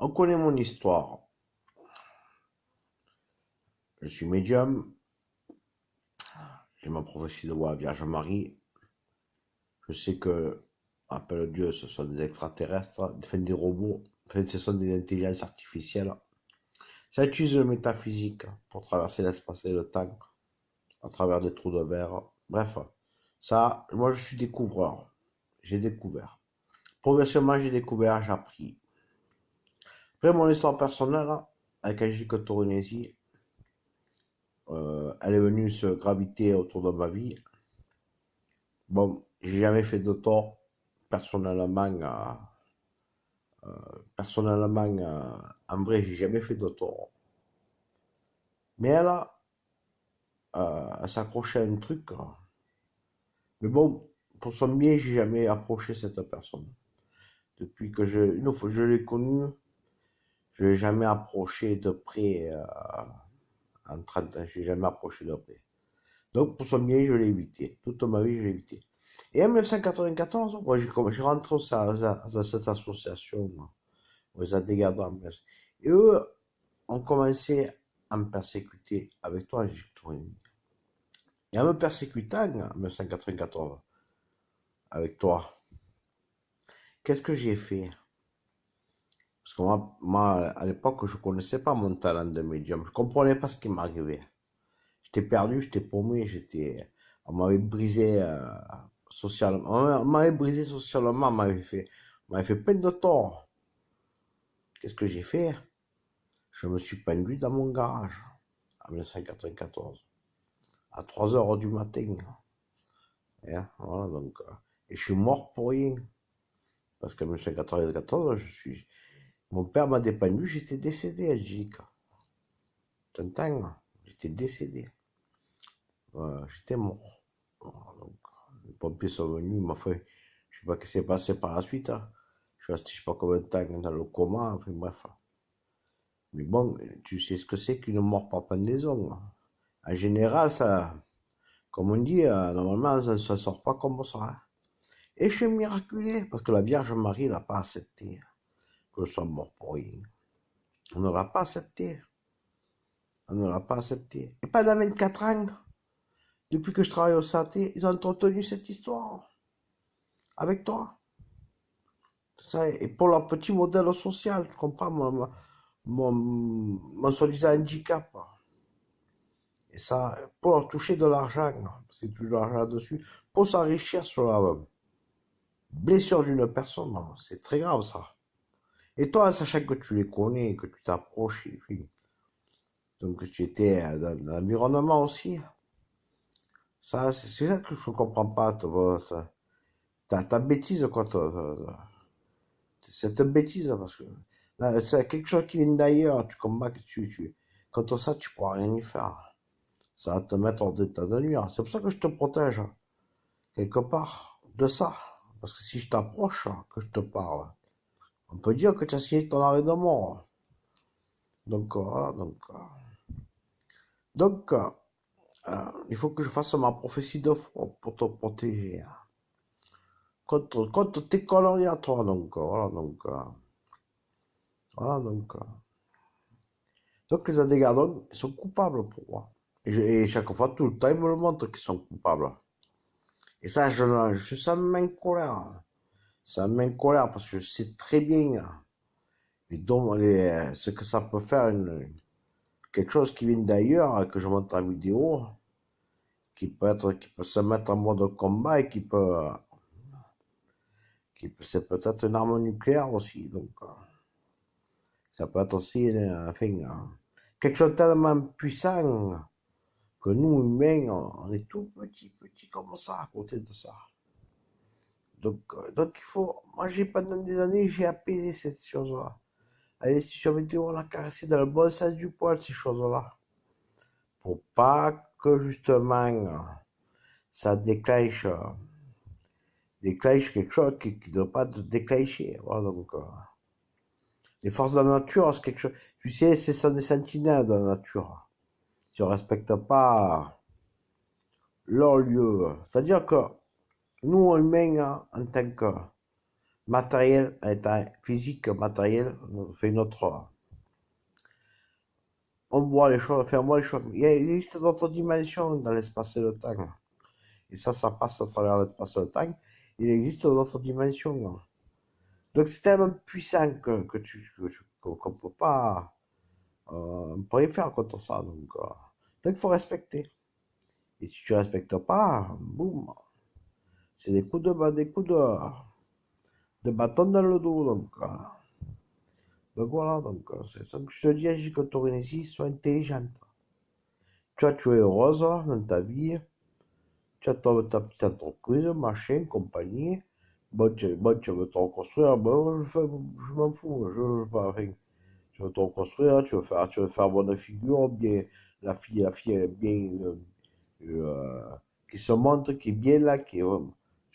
On connaît mon histoire. Je suis médium, j'ai ma prophétie de voir la Vierge Marie. Je sais que, appelle Dieu, ce sont des extraterrestres, enfin des robots, enfin, ce sont des intelligences artificielles. Ça utilise le métaphysique pour traverser l'espace et le temps à travers des trous de verre. Bref, ça, moi je suis découvreur. J'ai découvert. Progressivement, j'ai découvert, j'ai appris. Après, mon histoire personnelle, avec Angélique Torinesi, elle est venue se graviter autour de ma vie. Bon, j'ai jamais fait de tort personnellement. En vrai, j'ai jamais fait de tort. Mais elle s'accrochait à un truc. Mais bon, pour son bien, j'ai jamais approché cette personne. Depuis que une fois que je l'ai connue, je l'ai jamais approché de près. En 30 ans, je l'ai jamais approché de près. Donc, pour son bien, je l'ai évité. Toute ma vie, je l'ai évité. Et en 1994, moi, j'ai rentré dans cette association, aux Adégadans. Et eux ont commencé à me persécuter avec toi, Victorine. Et en me persécutant en 1994 avec toi, qu'est-ce que j'ai fait? Parce que moi, à l'époque, je ne connaissais pas mon talent de médium. Je ne comprenais pas ce qui m'arrivait. J'étais perdu, j'étais paumé, on m'avait brisé socialement. On m'avait brisé socialement, on m'avait fait plein de tort. Qu'est-ce que j'ai fait? Je me suis pendu dans mon garage en 1994 à 3 heures du matin. Et, voilà, donc, et je suis mort pour rien. Parce qu'en 1994, mon père m'a dépendu, j'étais décédé à Jika. T'entends? J'étais décédé. J'étais mort. Voilà, donc, les pompiers sont venus, il m'a fait. Je sais pas ce qui s'est passé par la suite. Je suis resté, je sais pas combien de temps dans le coma, enfin bref. Mais bon, tu sais ce que c'est qu'une mort par pendaison. En général, ça, comme on dit, normalement, ça ne sort pas comme ça. Et je suis miraculé, parce que la Vierge Marie n'a pas accepté que je sois mort pour rien. On ne l'a pas accepté. On ne l'a pas accepté. Et pendant 24 ans, depuis que je travaille au santé, ils ont entretenu cette histoire avec toi. Ça, et pour leur petit modèle social, tu comprends, mon soi-disant handicap. Et ça, pour leur toucher de l'argent, parce qu'ils touchent de l'argent dessus, pour s'enrichir sur la blessure d'une personne, c'est très grave ça. Et toi, sachant que tu les connais, que tu t'approches, donc tu étais dans l'environnement aussi, ça, c'est ça que je ne comprends pas, ta bêtise, quoi, cette bêtise, parce que là, c'est quelque chose qui vient d'ailleurs, tu combats, contre ça, tu pourras rien y faire. Ça va te mettre hors d'état de nuire. C'est pour ça que je te protège, quelque part, de ça. Parce que si je t'approche, que je te parle, on peut dire que tu as signé ton arrêt de mort. Donc, voilà, donc, il faut que je fasse ma prophétie de foi pour te protéger. Contre tes conneries à toi, donc, voilà, donc les Adégadons, ils sont coupables pour moi. Et chaque fois, tout le temps, ils me le montrent qu'ils sont coupables. Et ça, je sens même colère. Ça me colère parce que je sais très bien ce que ça peut faire, quelque chose qui vient d'ailleurs, que je montre en vidéo, qui peut se mettre en mode combat et c'est peut-être une arme nucléaire aussi. Donc, ça peut être aussi, enfin, quelque chose de tellement puissant que nous, humains, on est tout petit comme ça à côté de ça. Donc il faut, moi, pendant des années, j'ai apaisé cette chose-là. Allez, si sur vidéo, on a caressé dans le bon sens du poil, ces choses-là. Pour pas que, justement, ça déclenche quelque chose qui ne doit pas déclencher. Voilà, donc, les forces de la nature, c'est quelque chose. Tu sais, c'est ça des sentinelles de la nature. Si on ne respecte pas leur lieu. C'est-à-dire que nous, humains, en tant matériel, état physique, matériel, fait notre... On voit les choses, enfin, on voit les choses. Il existe d'autres dimensions dans l'espace et le temps. Et ça passe à travers l'espace et le temps. Il existe d'autres dimensions. Donc c'est tellement puissant qu'on peut pas... on peut rien faire contre ça. Donc il faut respecter. Et si tu respectes pas, boum, c'est des coups de bâton dans le dos. Donc voilà, c'est ça que je te dis, Agis Cotorénésie, sois intelligente. Toi, tu es heureuse dans ta vie, tu as ta petite entreprise, machin, compagnie. Bon, tu veux te reconstruire, bon, je m'en fous, enfin, tu veux te reconstruire, tu veux faire bonne figure, bien, la fille est bien, euh, qui se montre, qui est bien là, tu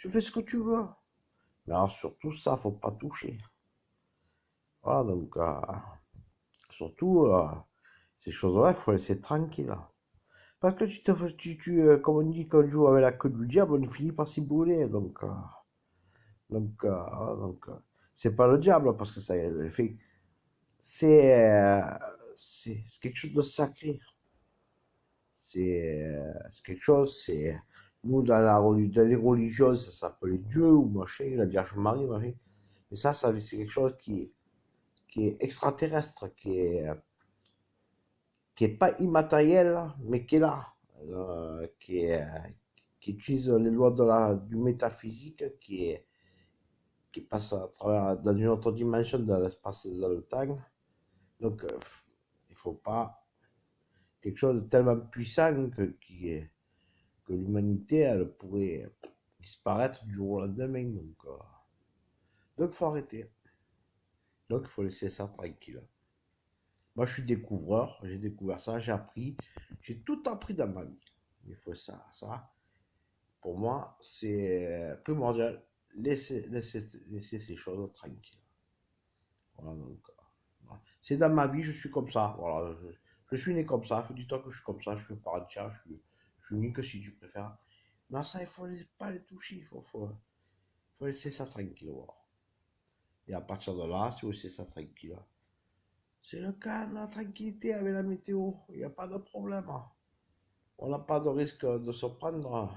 fais ce que tu veux. Mais alors, surtout ça, faut pas toucher. Voilà, surtout, ces choses-là, il faut laisser tranquille. Parce que comme on dit, quand on joue avec la queue du diable, on finit par s'y brûler. Voilà, c'est pas le diable, parce que ça, fait, c'est quelque chose de sacré. C'est quelque chose, c'est, nous, dans les religions, ça s'appelait Dieu ou machin, la Vierge Marie, machin. Et ça, c'est quelque chose qui est extraterrestre, qui est pas immatériel, mais qui est là, qui utilise les lois du métaphysique, qui passe à travers, dans une autre dimension de l'espace et dans le temps. Donc, il faut pas quelque chose de tellement puissant que l'humanité, elle pourrait disparaître du jour au lendemain. Donc, faut arrêter. Donc, il faut laisser ça tranquille. Moi, je suis découvreur, j'ai découvert ça, j'ai tout appris dans ma vie. Il faut ça. Pour moi, c'est primordial. Laisser ces choses tranquilles. Voilà, voilà. C'est dans ma vie, je suis comme ça. Voilà, je suis né comme ça. Dis-toi que je suis comme ça. Je suis parentia, je suis unique si tu préfères. Mais ça, il faut pas les toucher. Faut laisser ça tranquille. Voilà. Et à partir de là, si vous laissez ça tranquille, c'est le calme, la tranquillité avec la météo. Il n'y a pas de problème. On n'a pas de risque de se prendre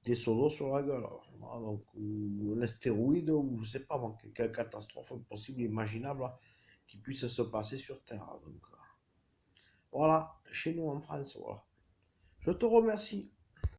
des solos sur la gueule. Voilà, ou un astéroïde, ou je sais pas, quelle catastrophe possible, imaginable qui puisse se passer sur Terre. Voilà, chez nous en France, voilà. Je te remercie.